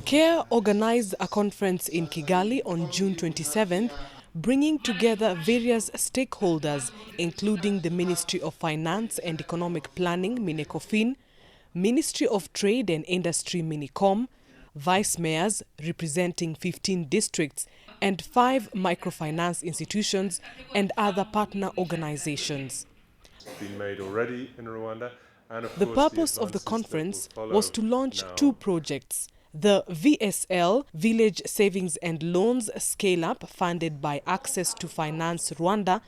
CARE organized a conference in Kigali on June 27th, bringing together various stakeholders, including the Ministry of Finance and Economic Planning, Minecofin, Ministry of Trade and Industry, Minicom, vice mayors representing 15 districts and 5 microfinance institutions and other partner organizations. Been made already in Rwanda, and of The course, purpose of the conference was to launch now. 2 projects. The VSL, Village Savings and Loans Scale-Up, funded by Access to Finance Rwanda,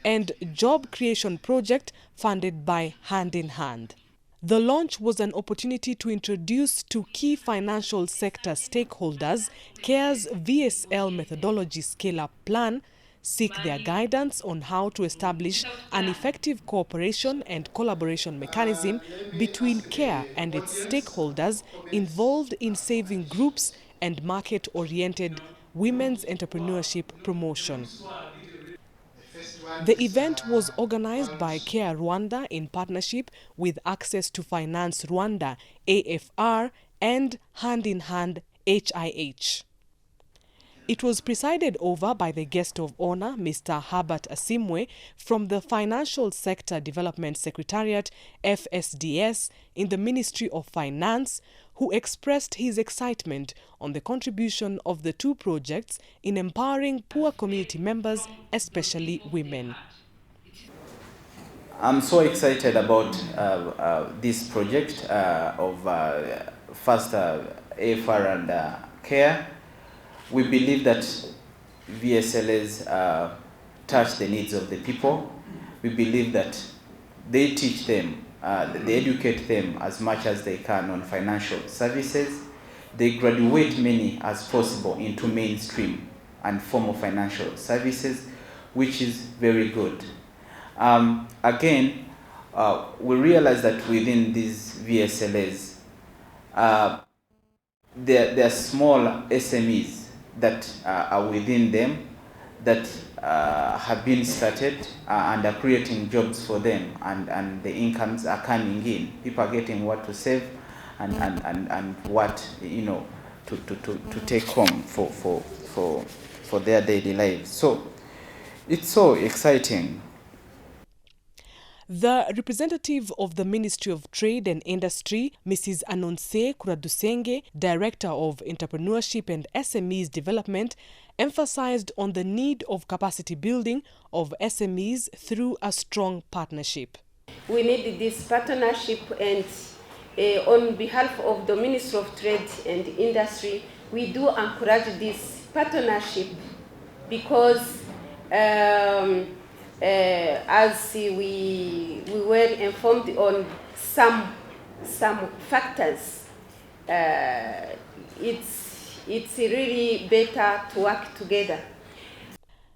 and Job Creation Project, funded by Hand in Hand. The launch was an opportunity to introduce to key financial sector stakeholders CARE's VSL methodology scale-up plan, seek their guidance on how to establish an effective cooperation and collaboration mechanism between CARE and its stakeholders involved in saving groups and market-oriented women's entrepreneurship promotion. The event was organized by CARE Rwanda in partnership with Access to Finance Rwanda, AFR, and Hand in Hand, HIH. It was presided over by the guest of honor, Mr. Herbert Asimwe, from the Financial Sector Development Secretariat, FSDS, in the Ministry of Finance, who expressed his excitement on the contribution of the 2 projects in empowering poor community members, especially women. I'm so excited about this project of first AFR and CARE. We believe that VSLs touch the needs of the people. We believe that they teach them, they educate them as much as they can on financial services. They graduate many as possible into mainstream and formal financial services, which is very good. Again, we realize that within these VSLs, there are small SMEs that are within them that have been started and are creating jobs for them, and the incomes are coming in. People are getting what to save and what, you know, to take home for their daily lives. So it's so exciting. The representative of the Ministry of Trade and Industry, Mrs. Anonse Kuradusenge, Director of Entrepreneurship and SMEs Development, emphasized on the need of capacity building of SMEs through a strong partnership. We need this partnership, and on behalf of the Ministry of Trade and Industry, we do encourage this partnership because as we were informed on some factors, it's really better to work together.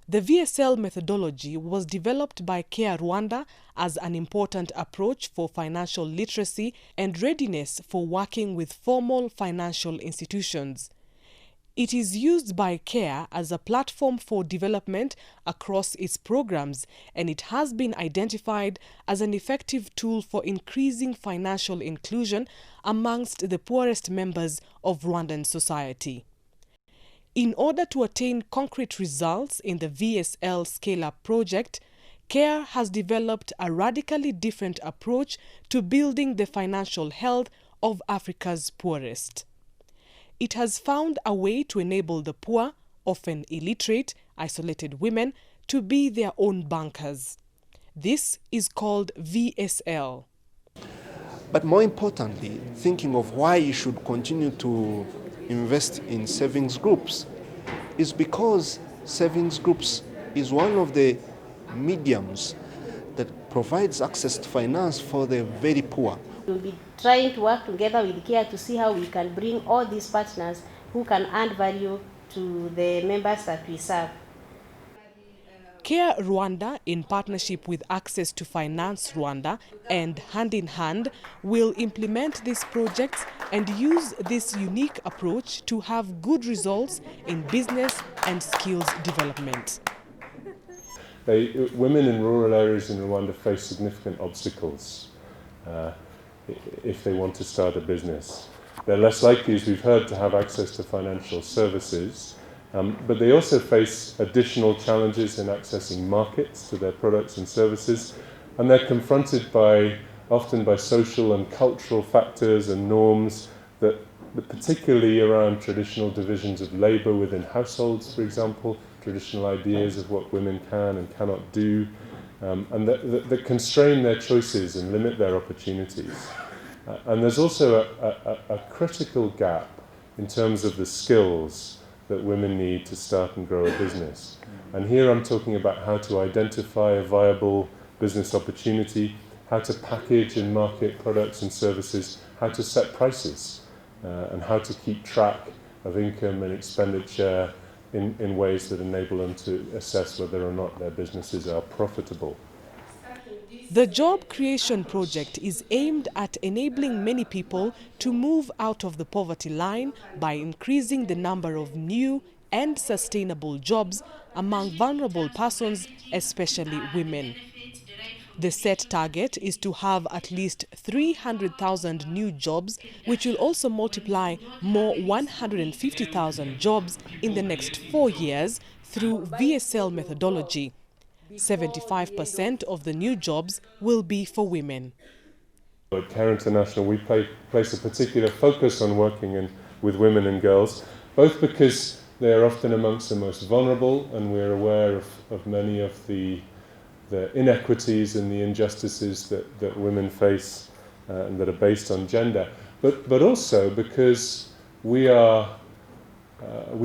The VSL methodology was developed by CARE Rwanda as an important approach for financial literacy and readiness for working with formal financial institutions. It is used by CARE as a platform for development across its programs, and it has been identified as an effective tool for increasing financial inclusion amongst the poorest members of Rwandan society. In order to attain concrete results in the VSL Scale-Up project, CARE has developed a radically different approach to building the financial health of Africa's poorest. It has found a way to enable the poor, often illiterate, isolated women, to be their own bankers. This is called VSL. But more importantly, thinking of why you should continue to invest in savings groups is because savings groups is one of the mediums that provides access to finance for the very poor. We'll be trying to work together with CARE to see how we can bring all these partners who can add value to the members that we serve. CARE Rwanda, in partnership with Access to Finance Rwanda and Hand in Hand, will implement these projects and use this unique approach to have good results in business and skills development. Women in rural areas in Rwanda face significant obstacles if they want to start a business. They're less likely, as we've heard, to have access to financial services, but they also face additional challenges in accessing markets to their products and services, and they're confronted often by social and cultural factors and norms that particularly around traditional divisions of labour within households, for example, traditional ideas of what women can and cannot do, and that constrain their choices and limit their opportunities. And there's also a critical gap in terms of the skills that women need to start and grow a business. And here I'm talking about how to identify a viable business opportunity, how to package and market products and services, how to set prices, and how to keep track of income and expenditure in ways that enable them to assess whether or not their businesses are profitable. The Job Creation Project is aimed at enabling many people to move out of the poverty line by increasing the number of new and sustainable jobs among vulnerable persons, especially women. The set target is to have at least 300,000 new jobs, which will also multiply more 150,000 jobs in the next 4 years through VSL methodology. 75% of the new jobs will be for women. At Care International, we place a particular focus on working with women and girls, both because they are often amongst the most vulnerable, and we're aware of many of the inequities and the injustices that women face and that are based on gender, but also because we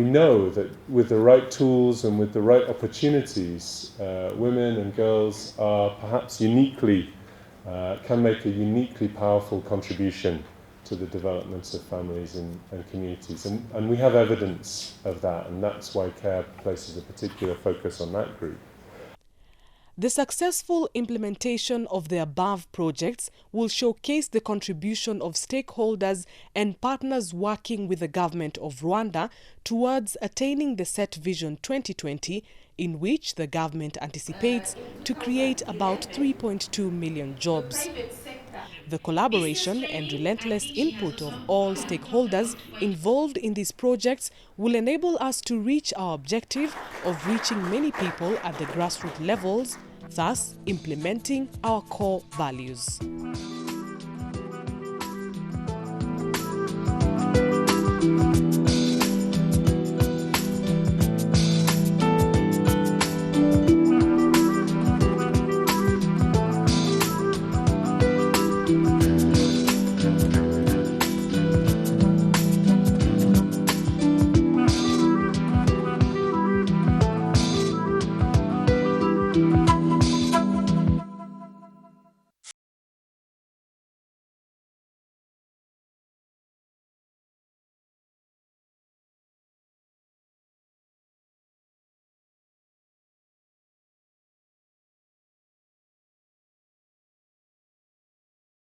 know that with the right tools and with the right opportunities, women and girls are perhaps can make a uniquely powerful contribution to the development of families and communities. And we have evidence of that, and that's why CARE places a particular focus on that group. The successful implementation of the above projects will showcase the contribution of stakeholders and partners working with the government of Rwanda towards attaining the set Vision 2020, in which the government anticipates to create about 3.2 million jobs. The collaboration and relentless input of all stakeholders involved in these projects will enable us to reach our objective of reaching many people at the grassroots levels, thus implementing our core values.